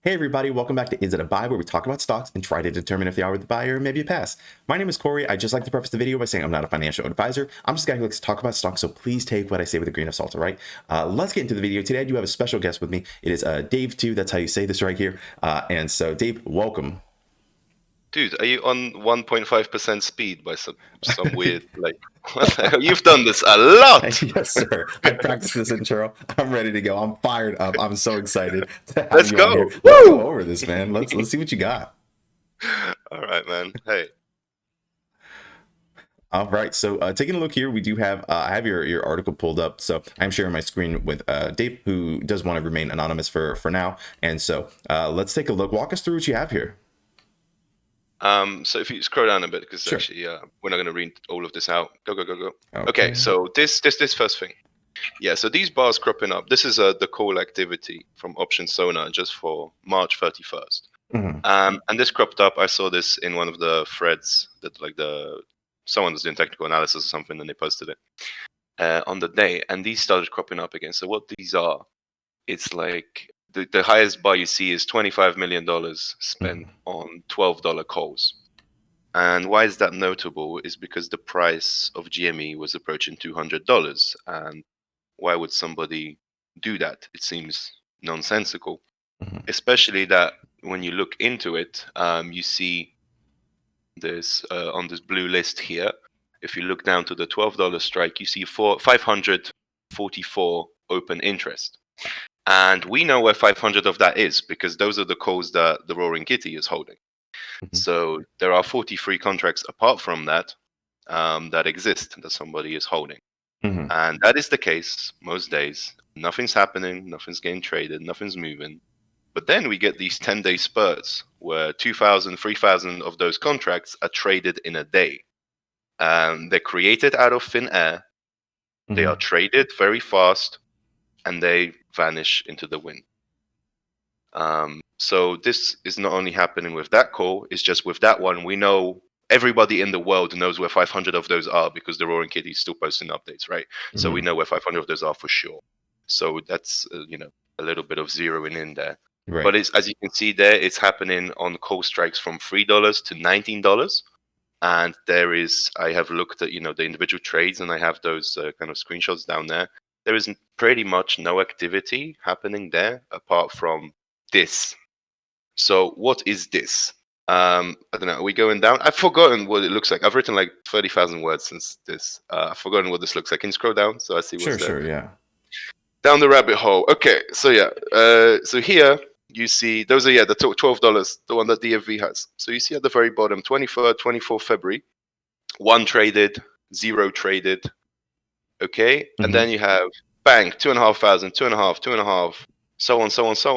Hey everybody, welcome back to Is It a Buy, where we talk about stocks and try to determine if they are worth the buy or maybe a pass. My name is Corey. I just like to preface the video by saying I'm not a financial advisor. I'm just a guy who likes to talk about stocks, so please take what I say with a grain of salt, all right? Let's get into the video. Today I do have a special guest with me. It is Dave 2, that's how you say this right here. And so Dave, welcome. Dude, are you on 1.5% speed by some weird, like, what the hell? You've done this a lot! Yes, sir. I practiced this intro. I'm ready to go. I'm fired up. I'm so excited to have Let's you on here. go! Let's Woo! go over this, man. Let's see what you got. All right, man. Hey. All right, so taking a look here, we do have I have your article pulled up, so I'm sharing my screen with Dave, who does want to remain anonymous for now. And so let's take a look. Walk us through what you have here. So if you scroll down a bit, because Sure. actually, we're not going to read all of this out. Go. Okay. Okay, so this first thing. Yeah, so these bars cropping up. This is the call activity from Option Sonar just for March 31st. Mhm. And this cropped up. I saw this in one of the threads that someone was doing technical analysis or something, and they posted it on the day, and these started cropping up again. So what these are, it's like the highest bar you see is $25 million spent on $12 calls. And why is that notable is because the price of GME was approaching $200. And why would somebody do that? It seems nonsensical, especially that when you look into it, you see this on this blue list here. If you look down to the $12 strike, you see 544 open interest. And we know where 500 of that is because those are the calls that the Roaring Kitty is holding. So there are 43 contracts apart from that that exist that somebody is holding. And that is the case most days. Nothing's happening, nothing's getting traded, nothing's moving. But then we get these 10-day spurts where 2,000, 3,000 of those contracts are traded in a day. They're created out of thin air. They are traded very fast, and they vanish into the wind. So this is not only happening with that call, it's just with that one, we know everybody in the world knows where 500 of those are because the Roaring Kitty is still posting updates, right? So we know where 500 of those are for sure. So that's, a little bit of zeroing in there. Right. But as you can see there, it's happening on call strikes from $3 to $19. And I have looked at, the individual trades, and I have those kind of screenshots down there. There is pretty much no activity happening there apart from this. So what is this? I don't know. Are we going down? I've forgotten what it looks like. I've written like 30,000 words since this. I've forgotten what this looks like. Can you scroll down so I see what's there? Sure, yeah. Down the rabbit hole. Okay, so yeah. So here you see those are the $12, the one that DFV has. So you see at the very bottom, 23rd, 24th February, 1 traded, 0 traded. Okay, and then you have bang, 2,500, 2.5, 2.5, so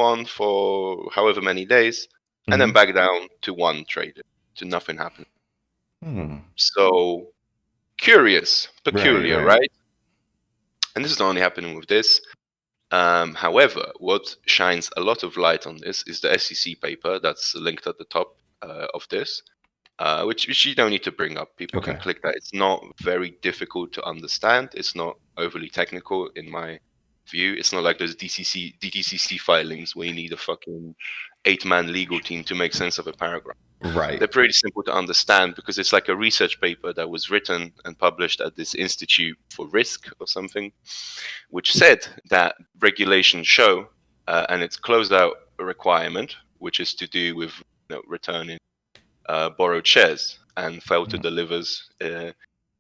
on for however many days, and then back down to 1 traded, to nothing happening. So curious, peculiar, right? And this is not only happening with this. However, what shines a lot of light on this is the SEC paper that's linked at the top of this, which you don't need to bring up. People can click that. It's not very difficult to understand. It's not overly technical in my view. It's not like those DTCC filings where you need a fucking 8-man legal team to make sense of a paragraph. Right. They're pretty simple to understand because it's like a research paper that was written and published at this Institute for Risk or something, which said that regulations show, and it's closed out a requirement, which is to do with returning borrowed shares and fail to delivers.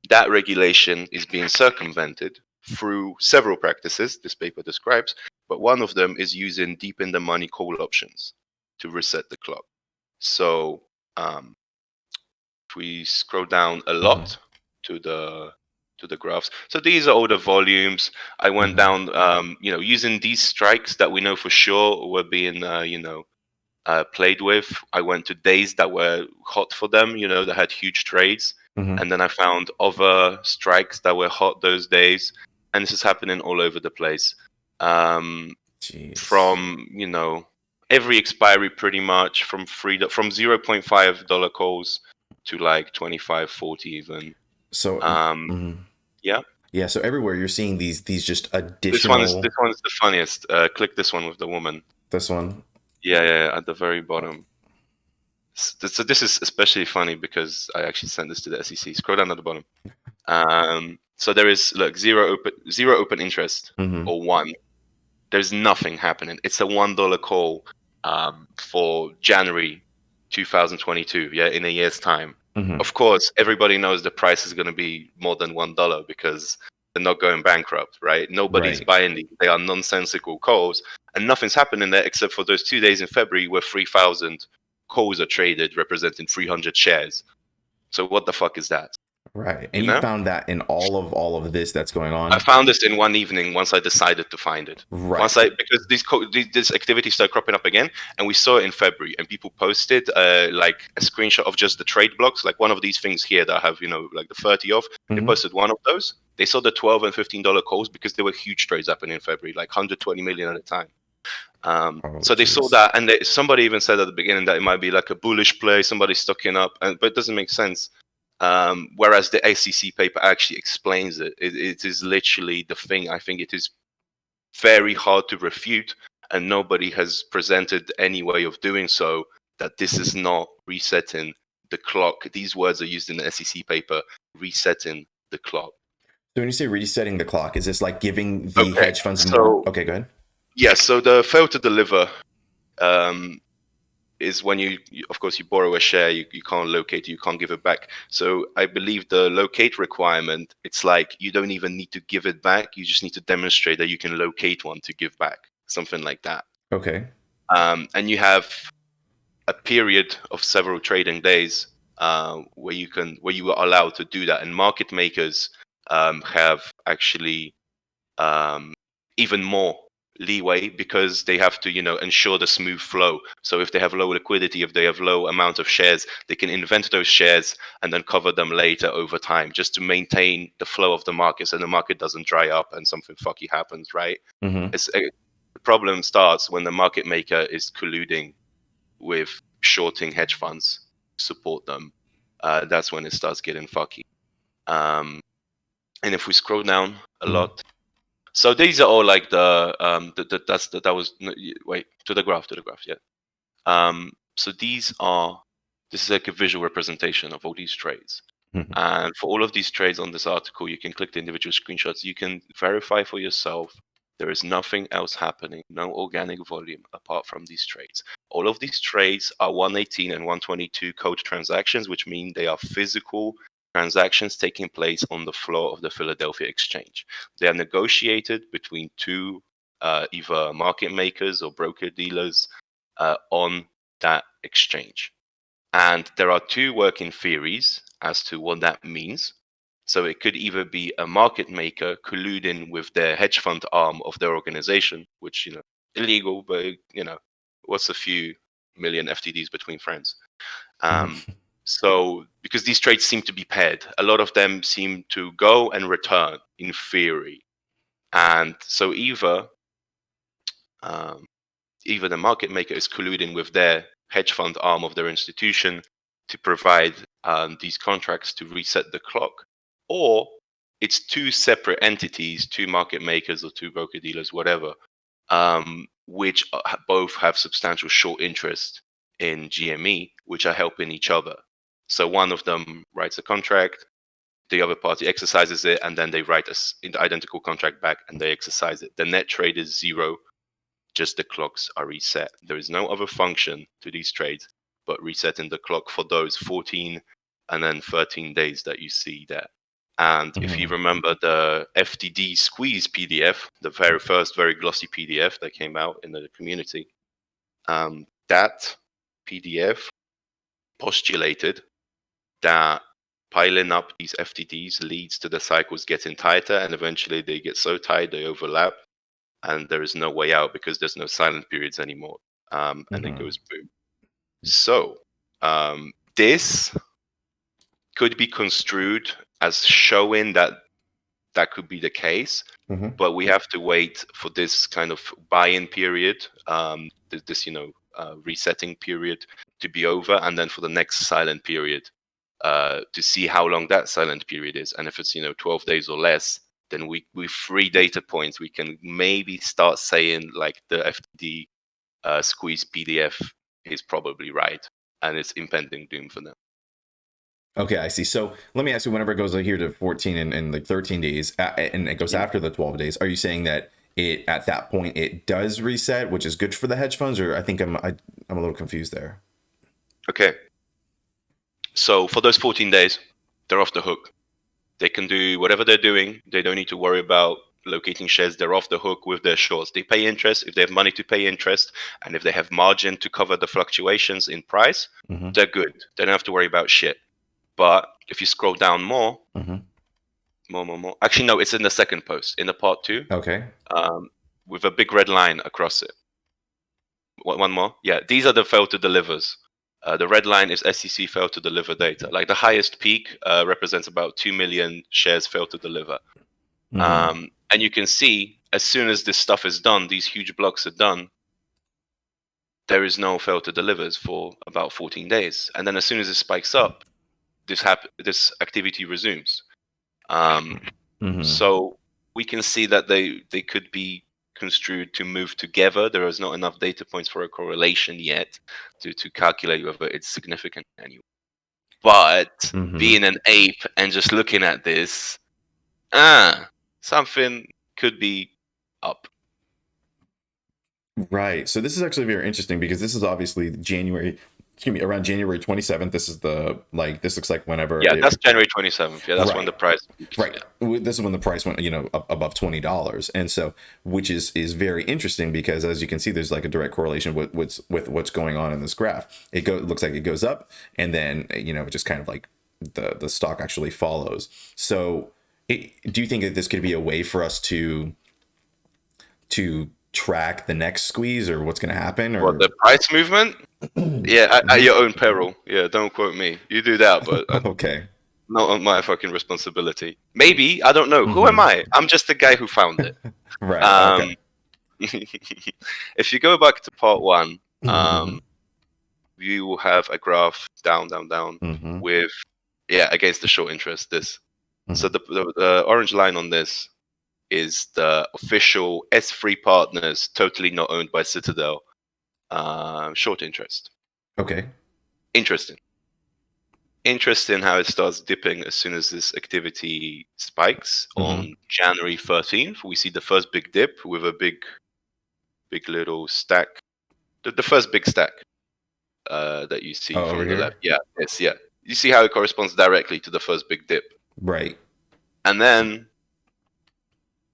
That regulation is being circumvented through several practices this paper describes, but one of them is using deep in the money call options to reset the clock. So if we scroll down a lot to the graphs, so these are all the volumes. I went down, using these strikes that we know for sure were being, played with. I went to days that were hot for them, that had huge trades. And then I found other strikes that were hot those days. And this is happening all over the place. From, every expiry pretty much from $0.5 calls to like 25, 40 even. So yeah. Yeah, so everywhere you're seeing these just additional. This one is the funniest. Click this one with the woman. This one. Yeah, at the very bottom. So this is especially funny because I actually sent this to the SEC. Scroll down at the bottom. So there is, look, zero open interest, Mm-hmm. or one. There's nothing happening. It's a $1 call for January 2022. Yeah, in a year's time. Mm-hmm. Of course, everybody knows the price is going to be more than $1 because they're not going bankrupt, right? Nobody's Right. buying these. They are nonsensical calls, and nothing's happening there except for those 2 days in February where 3,000 calls are traded, representing 300 shares. So what the fuck is that? Right. You And you know? found that in all of this that's going I on. found this in one evening once I decided to find it. Right. Because this activity started cropping up again, and we saw it in February, and people posted like a screenshot of just the trade blocks, like one of these things here that I have, like the 30 of. They Mm-hmm. posted one of those. They saw the $12 and $15 calls because there were huge trades happening in February, like 120 million at a time. Oh, So they saw jeez. that, and somebody even said at the beginning that it might be like a bullish play, somebody stocking up, but it doesn't make sense. Whereas the SEC paper actually explains it. It is literally the thing. I think it is very hard to refute, and nobody has presented any way of doing so, that this is not resetting the clock. These words are used in the SEC paper, resetting the clock. So when you say resetting the clock, is this like giving the Okay, hedge funds more? so Okay, go ahead. yeah, so the fail to deliver um, is when of course, you borrow a share, you can't locate it, you can't give it back. So I believe the locate requirement, it's like you don't even need to give it back, you just need to demonstrate that you can locate one to give back, something like that. Okay. And you have a period of several trading days where you are allowed to do that, and market makers have actually um, even more leeway because they have to ensure the smooth flow. So if they have low liquidity, if they have low amount of shares, they can invent those shares and then cover them later over time, just to maintain the flow of the market so the market doesn't dry up and something fucky happens, right? Mm-hmm. The problem starts when the market maker is colluding with shorting hedge funds to support them. That's when it starts getting fucky. um, and if we scroll down a Mm-hmm. lot, so these are all like that was wait, to the graph, yeah. So this is like a visual representation of all these trades. Mm-hmm. And for all of these trades on this article, you can click the individual screenshots. You can verify for yourself there is nothing else happening, no organic volume apart from these trades. All of these trades are 118 and 122 code transactions, which mean they are physical transactions taking place on the floor of the Philadelphia Exchange. They are negotiated between two either market makers or broker dealers on that exchange. And there are two working theories as to what that means. So it could either be a market maker colluding with their hedge fund arm of their organization, which, illegal, but, what's a few million FTDs between friends? Um, Mm-hmm. so because these trades seem to be paired, a lot of them seem to go and return in theory. And so um, either the market maker is colluding with their hedge fund arm of their institution to provide these contracts to reset the clock, or it's two separate entities, two market makers or two broker dealers, whatever, which both have substantial short interest in GME, which are helping each other. So one of them writes a contract, the other party exercises it, and then they write an identical contract back and they exercise it. The net trade is zero, just the clocks are reset. There is no other function to these trades but resetting the clock for those 14 and then 13 days that you see there. And if you Mm-hmm. remember the FTD squeeze PDF, the very first very glossy PDF that came out in the community, that PDF postulated that piling up these FTDs leads to the cycles getting tighter, and eventually they get so tight they overlap, and there is no way out because there's no silent periods anymore. And it Mm-hmm. goes boom. So this could be construed as showing that that could be the case, Mm-hmm. but we have to wait for this kind of buy-in period, this resetting period to be over, and then for the next silent period to see how long that silent period is. And if it's 12 days or less, then with 3 data points we can maybe start saying like the FTD squeeze PDF is probably right, and it's impending doom for them. Okay, I see. So let me ask you, whenever it goes here to 14 and like 13 days, and it goes after the 12 days, are you saying that it at that point it does reset, which is good for the hedge funds, or I think I'm a little confused there. Okay. So for those 14 days, they're off the hook. They can do whatever they're doing. They don't need to worry about locating shares. They're off the hook with their shorts. They pay interest if they have money to pay interest, and if they have margin to cover the fluctuations in price, they're good. They don't have to worry about shit. But if you scroll down more, more. Actually, no, it's in the second post, in the part 2. Okay. With a big red line across it. One more. Yeah, these are the fail to delivers. The red line is SEC failed to deliver data. Like the highest peak represents about 2 million shares failed to deliver. And you can see as soon as this stuff is done, these huge blocks are done, there is no fail to delivers for about 14 days. And then as soon as it spikes up, this activity resumes. So we can see that they could be construed to move together. There is not enough data points for a correlation yet to calculate whether it's significant anyway. But being an ape and just looking at this, something could be up. Right. So this is actually very interesting because this is obviously around January 27th. This is this looks like whenever. Yeah, that's January 27th. Yeah, that's right. when the price. Right. Yeah. This is when the price went, up above $20. And so, which is very interesting because as you can see, there's like a direct correlation with what's going on in this graph. It looks like it goes up and then, it just kind of like the stock actually follows. So do you think that this could be a way for us to track the next squeeze or what's going to happen? Or the price movement? Yeah, at your own peril. Yeah, don't quote me. You do that, but okay, not on my fucking responsibility. Maybe, I don't know. Who am I? I'm just the guy who found it. Right. Okay. If you go back to part 1, you will have a graph down with against the short interest. This. So the orange line on this is the official S3 partners, totally not owned by Citadel, short interest. Okay. Interesting how it starts dipping as soon as this activity spikes. On January 13th, we see the first big dip with a big little stack. The first big stack that you see from the left. Yeah, you see how it corresponds directly to the first big dip. Right. And then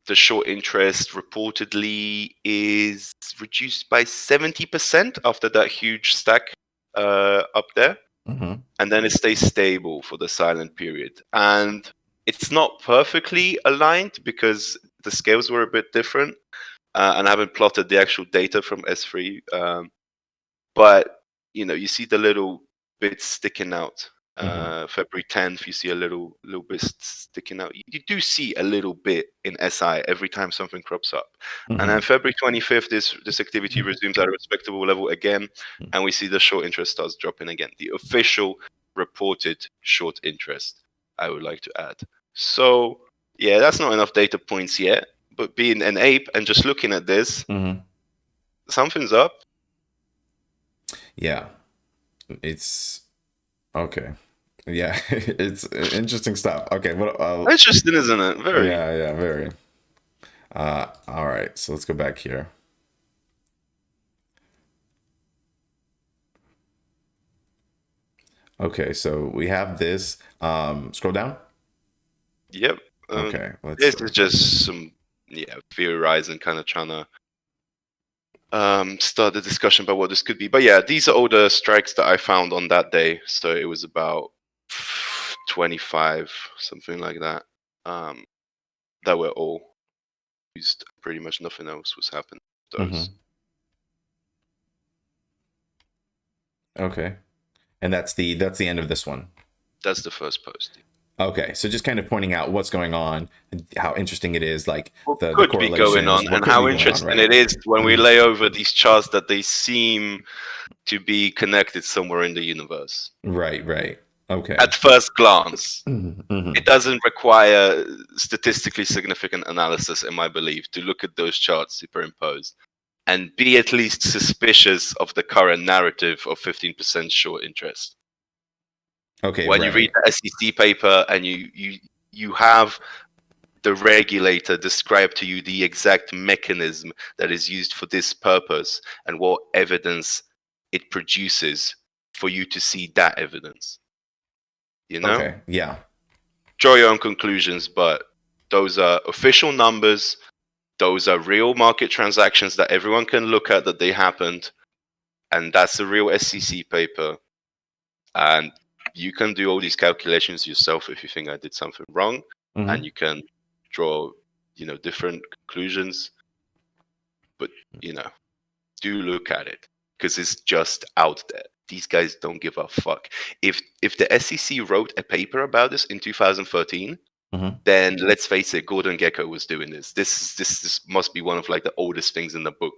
the short interest reportedly is reduced by 70% after that huge stack up there. And then it stays stable for the silent period. And it's not perfectly aligned because the scales were a bit different. And I haven't plotted the actual data from S3. But, you see the little bits sticking out. February 10th, you see a little bit sticking out. You do see a little bit in SI every time something crops up. And then February 25th, this activity resumes at a respectable level again, and we see the short interest starts dropping again. The official reported short interest, I would like to add. So, yeah, that's not enough data points yet, but being an ape and just looking at this, something's up. Yeah, it's okay. Yeah, it's interesting stuff. Okay, interesting, isn't it? Very. Yeah, very. All right, so let's go back here. Okay, so we have this. Scroll down. Yep. Okay. This is just some theorizing, kind of trying to start the discussion about what this could be. But yeah, these are all the strikes that I found on that day. So it was about 25, something like that. That were all used. Pretty much nothing else was happening. Those. Okay, and that's the end of this one. That's the first post. Okay, so just kind of pointing out what's going on, how interesting it is, like the correlations, be going on, and how interesting it is when we lay over these charts that they seem to be connected somewhere in the universe. Right. Okay. At first glance, it doesn't require statistically significant analysis, in my belief, to look at those charts superimposed and be at least suspicious of the current narrative of 15% short interest. Okay, When you read right. the SEC paper and you have the regulator describe to you the exact mechanism that is used for this purpose and what evidence it produces for you to see that evidence. You know? Okay, yeah. Draw your own conclusions, but those are official numbers. Those are real market transactions that everyone can look at that they happened. And that's a real SEC paper. And you can do all these calculations yourself if you think I did something wrong. And Hmm. you can draw, different conclusions. But, do look at it because it's just out there. These guys don't give a fuck. If the SEC wrote a paper about this in 2013, Hmm. then let's face it, Gordon Gekko was doing this. This must be one of like the oldest things in the book,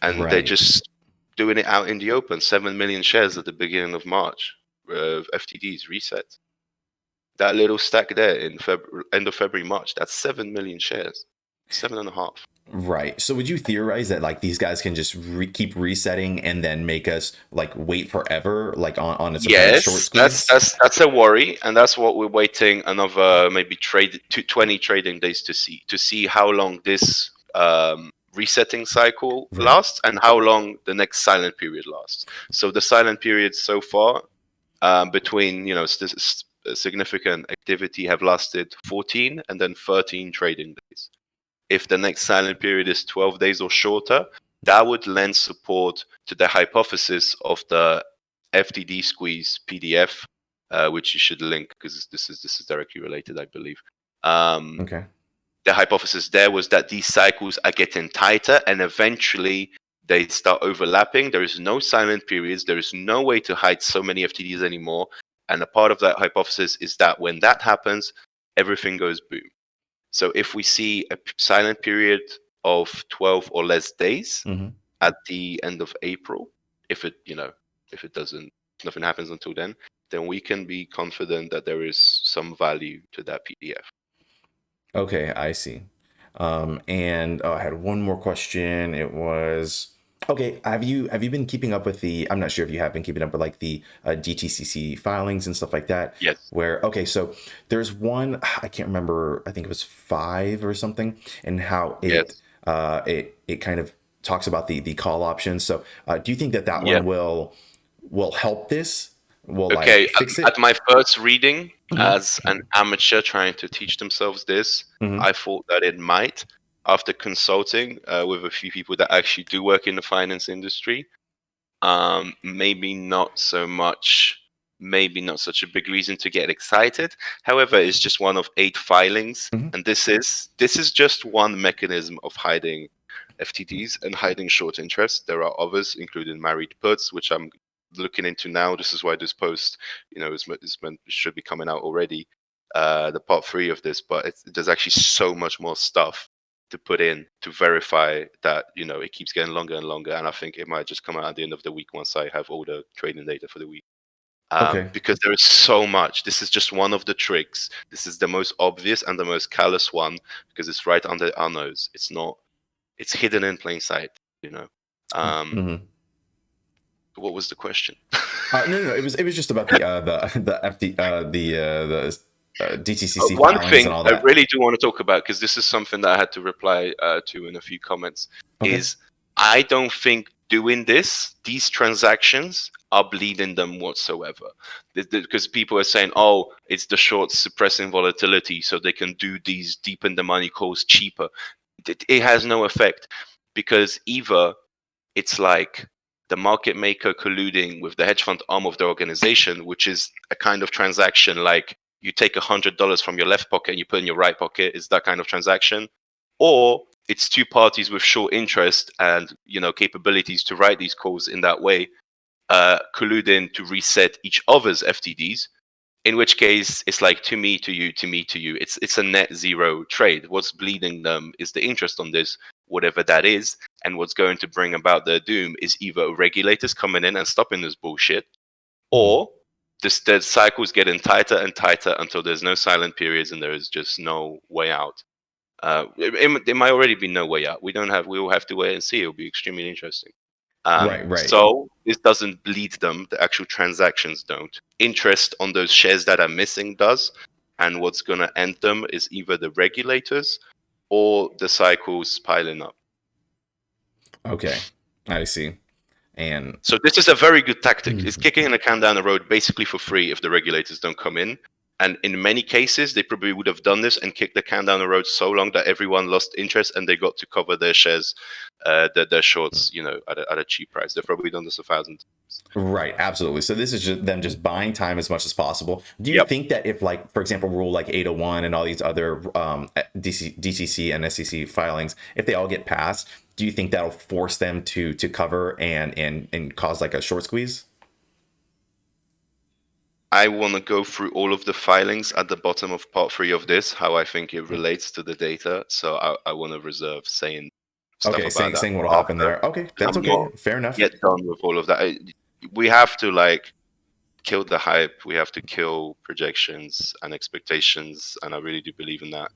and they're Right. just doing it out in the open. 7 million shares at the beginning of March. FTDs reset. That little stack there in end of February, March. That's 7 million shares. 7.5. Right. So would you theorize that like these guys can just keep resetting and then make us like wait forever, like on some kind of short Yes, that's squeeze? that's a worry, and that's what we're waiting another maybe 20 trading days to see how long this resetting cycle Right. lasts and how long the next silent period lasts. So the silent period so far between significant activity have lasted 14 and then 13 trading days. If the next silent period is 12 days or shorter, that would lend support to the hypothesis of the FTD squeeze PDF, which you should link because this is directly related, I believe. Okay. The hypothesis there was that these cycles are getting tighter and eventually they start overlapping. There is no silent periods. There is no way to hide so many FTDs anymore. And a part of that hypothesis is that when that happens, everything goes boom. So if we see a silent period of 12 or less days Hmm. at the end of April, if it doesn't, nothing happens until then we can be confident that there is some value to that PDF. Okay, I see. And I had one more question. It was okay. Have you been keeping up with the? I'm not sure if you have been keeping up with like the DTCC filings and stuff like that. Yes. Where okay, so there's one I can't remember. I think it was five or something, and how Yes. it kind of talks about the call options. So do you think that that Yes. one will help this? Will Okay. like fix At it? my first reading Hmm. as an amateur trying to teach themselves this, Hmm. I thought that it might. After consulting with a few people that actually do work in the finance industry, maybe not so much, maybe not such a big reason to get excited. However, it's just one of 8 filings, Hmm. and this is just one mechanism of hiding FTDs and hiding short interest. There are others, including married puts, which I'm looking into now. This is why this post, should be coming out already. The part 3 of this, but there's actually so much more stuff to put in to verify that it keeps getting longer and longer, and I think it might just come out at the end of the week once I have all the trading data for the week. Okay. Because there is so much. This is just one of the tricks. This is the most obvious and the most callous one because it's right under our nose. It's not. It's hidden in plain sight. You know. Um, Hmm. what was the question? No. It was just about the FD the DTCC One filings and thing all I that. really do want to talk about, because this is something that I had to reply to in a few comments, Okay. is I don't think doing these transactions are bleeding them whatsoever. Because people are saying, oh, it's the shorts suppressing volatility, so they can do these deep in the money calls cheaper. It has no effect because either it's like the market maker colluding with the hedge fund arm of the organization, which is a kind of transaction like you take $100 from your left pocket and you put in your right pocket. Is that kind of transaction, or it's two parties with short interest and capabilities to write these calls in that way, colluding to reset each other's FTDs. In which case, it's like to me, to you, to me, to you. It's a net zero trade. What's bleeding them is the interest on this, whatever that is, and what's going to bring about their doom is either regulators coming in and stopping this bullshit, Mhm. or the cycle's getting tighter and tighter until there's no silent periods and there is just no way out. There might already be no way out. We will have to wait and see. It'll be extremely interesting. Right. So this doesn't bleed them. The actual transactions don't. Interest on those shares that are missing does. And what's going to end them is either the regulators or the cycles piling up. Okay, I see. And So this is a very good tactic. It's kicking the can down the road basically for free if the regulators don't come in. And in many cases, they probably would have done this and kicked the can down the road so long that everyone lost interest and they got to cover their shares, their shorts, at a cheap price. They've probably done this 1,000 times. right, absolutely. So this is just them just buying time as much as possible. Do you Yep. think that if, like, for example, rule like 801 and all these other DCC and SEC filings, if they all get passed, do you think that'll force them to cover and cause like a short squeeze? I want to go through all of the filings at the bottom of part 3 of this, how I think it relates to the data. So I want to reserve saying stuff Okay, about that saying what'll happen after. there. Okay, that's I'm okay. not Fair enough. yet done with all of that. We have to kill the hype. We have to kill projections and expectations, and I really do believe in that.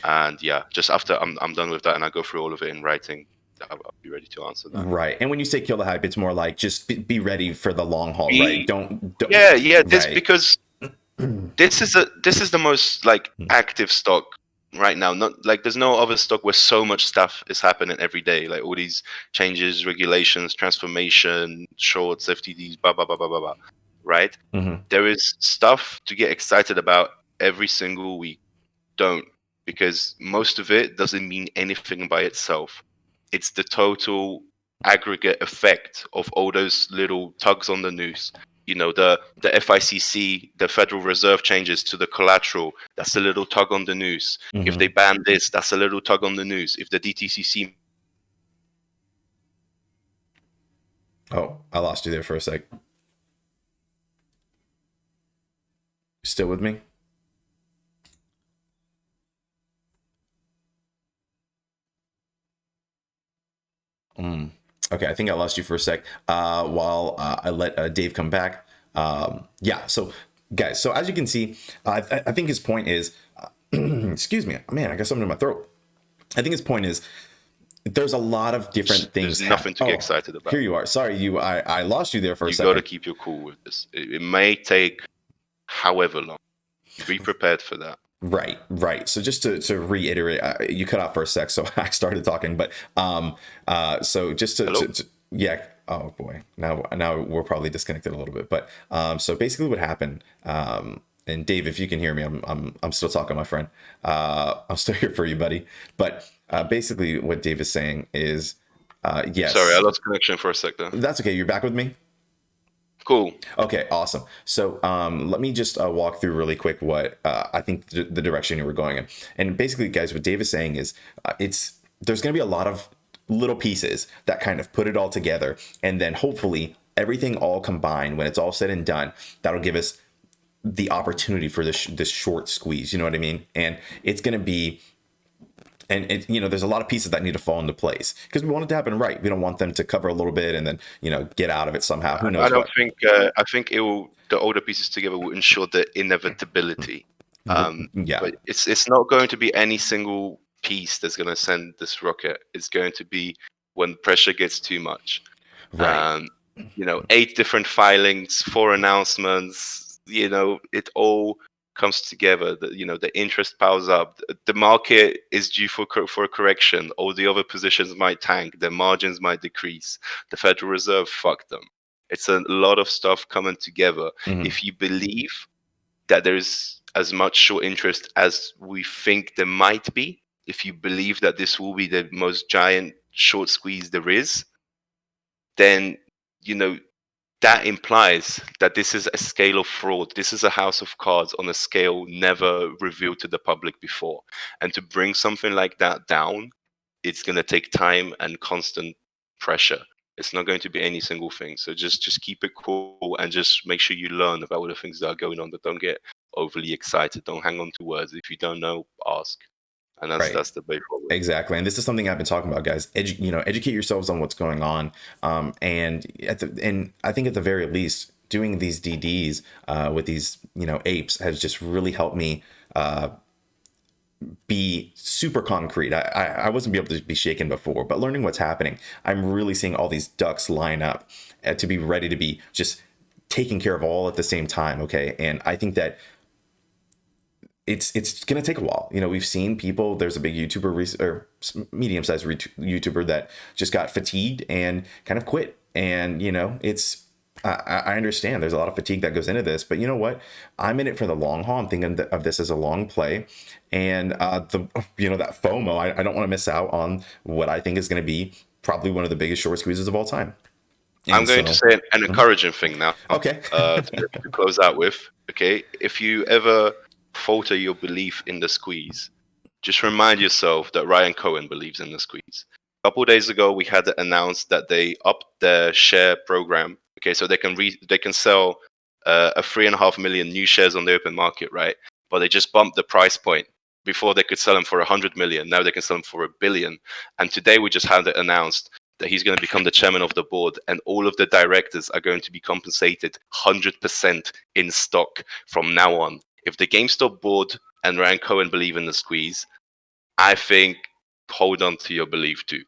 And yeah, just after I'm done with that, and I go through all of it in writing, I'll be ready to answer that. Right. And when you say kill the hype, it's more like just be ready for the long haul, right? Don't Yeah. This right. because this is the most active stock right now. Not like there's no other stock where so much stuff is happening every day. Like all these changes, regulations, transformation, shorts, FTDs, blah blah blah blah blah blah. Right? There is stuff to get excited about every single week. Don't, because most of it doesn't mean anything by itself. It's the total aggregate effect of all those little tugs on the noose. The FICC, the Federal Reserve changes to the collateral, that's a little tug on the noose. If they ban this, that's a little tug on the noose. If the DTCC... Oh, I lost you there for a sec. Still with me? Okay, I think I lost you for a sec while I let Dave come back. Yeah, so guys, so as you can see, I think his point is, excuse me, man, I got something in my throat. I think his point is there's a lot of different things. There's nothing to get excited about. Here you are. Sorry, I lost you there for a second. You got to keep your cool with this. It may take however long. Be prepared for that. Right. So just to reiterate, you cut out for a sec, so I started talking. But so just to yeah. Oh boy, now we're probably disconnected a little bit. But so basically, what happened? And Dave, if you can hear me, I'm still talking, my friend. I'm still here for you, buddy. But basically, what Dave is saying is, yes. Sorry, I lost connection for a sec there. That's okay. You're back with me. Cool. Okay, awesome. So let me just walk through really quick what I think the direction you were going in. And basically, guys, what Dave is saying is there's going to be a lot of little pieces that kind of put it all together. And then hopefully everything all combined, when it's all said and done, that'll give us the opportunity for this short squeeze. You know what I mean? And it's going to be... And there's a lot of pieces that need to fall into place because we want it to happen right. We don't want them to cover a little bit and then get out of it somehow. Who knows? I don't think. I think the older pieces together will ensure the inevitability. Yeah. But it's not going to be any single piece that's going to send this rocket. It's going to be when pressure gets too much. Right. 8 different filings, 4 announcements. It all comes together. The interest piles up. The market is due for a correction. All the other positions might tank. The margins might decrease. The Federal Reserve fucked them. It's a lot of stuff coming together. If you believe that there's as much short interest as we think there might be, if you believe that this will be the most giant short squeeze there is, then that implies that this is a scale of fraud. This is a house of cards on a scale never revealed to the public before. And to bring something like that down, it's going to take time and constant pressure. It's not going to be any single thing. So just keep it cool and just make sure you learn about all the things that are going on. But don't get overly excited. Don't hang on to words. If you don't know, ask. And that's the big problem. Exactly. And this is something I've been talking about, guys. Educate yourselves on what's going on. And I think at the very least, doing these DDs with these, apes has just really helped me, be super concrete. I wasn't be able to be shaken before, but learning what's happening, I'm really seeing all these ducks line up to be ready to be just taking care of all at the same time. Okay. And I think that it's going to take a while. You know, we've seen people, there's a big YouTuber or medium-sized YouTuber that just got fatigued and kind of quit. And, you know, I understand there's a lot of fatigue that goes into this, but you know what? I'm in it for the long haul. I'm thinking of this as a long play, and that FOMO. I don't want to miss out on what I think is going to be probably one of the biggest short squeezes of all time. I'm And going to so, say an mhm. encouraging thing now, Okay. to close out with. Okay, if you ever falter your belief in the squeeze, just remind yourself that Ryan Cohen believes in the squeeze. A couple of days ago, we had announced that they upped their share program. Okay, so they can sell a 3.5 million new shares on the open market, right? But they just bumped the price point. Before they could sell them for 100 million, now they can sell them for 1 billion. And today we just had it announced that he's going to become the chairman of the board, and all of the directors are going to be compensated 100% in stock from now on. If the GameStop board and Ryan Cohen believe in the squeeze, I think hold on to your belief too.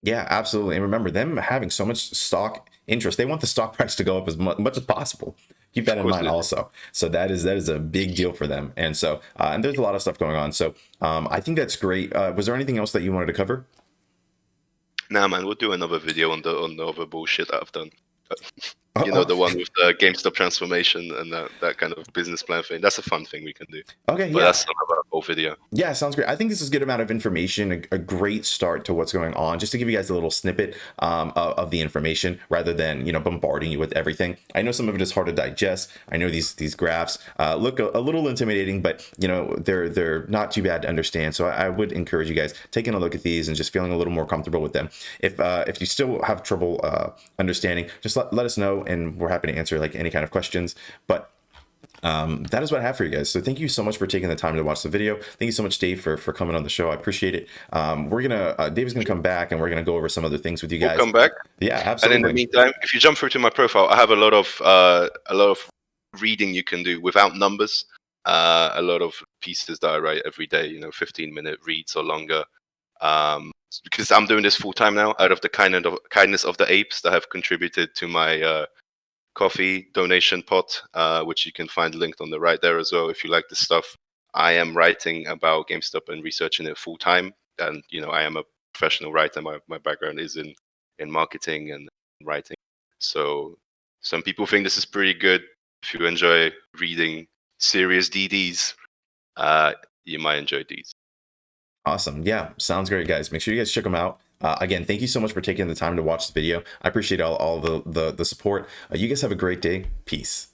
Yeah, absolutely. And remember, them having so much stock interest, they want the stock price to go up as much as possible. Keep that Of in course mind they do. also. So that is a big deal for them. And so and there's a lot of stuff going on. So I think that's great. Was there anything else that you wanted to cover? Nah, man, we'll do another video on the other bullshit that I've done. Oh, You know, oh, the one with the GameStop transformation and that kind of business plan thing. That's a fun thing we can do. okay, But yeah. that's another whole video. Yeah, sounds great. I think this is a good amount of information, a great start to what's going on, just to give you guys a little snippet of the information rather than, you know, bombarding you with everything. I know some of it is hard to digest. I know these graphs look a little intimidating, but you know, they're not too bad to understand. So I would encourage you guys taking a look at these and just feeling a little more comfortable with them. If you still have trouble understanding, just let us know, and we're happy to answer like any kind of questions. But that is what I have for you guys. So thank you so much for taking the time to watch the video. Thank you so much, Dave, for coming on the show. I appreciate it. Dave is gonna come back, and we're gonna go over some other things with you We'll guys. come back. Yeah, And in the absolutely. meantime, if you jump through to my profile, I have a lot of reading you can do without numbers. A lot of pieces that I write every day, 15-minute reads or longer. Because I'm doing this full time now, out of the kindness of the apes that have contributed to my coffee donation pot, which you can find linked on the right there as well. If you like this stuff, I am writing about GameStop and researching it full time, and I am a professional writer. My background is in marketing and writing. So some people think this is pretty good. If you enjoy reading serious DDs, you might enjoy these. Awesome. Yeah, sounds great, guys. Make sure you guys check them out. Again, thank you so much for taking the time to watch the video. I appreciate all the support. You guys have a great day. Peace.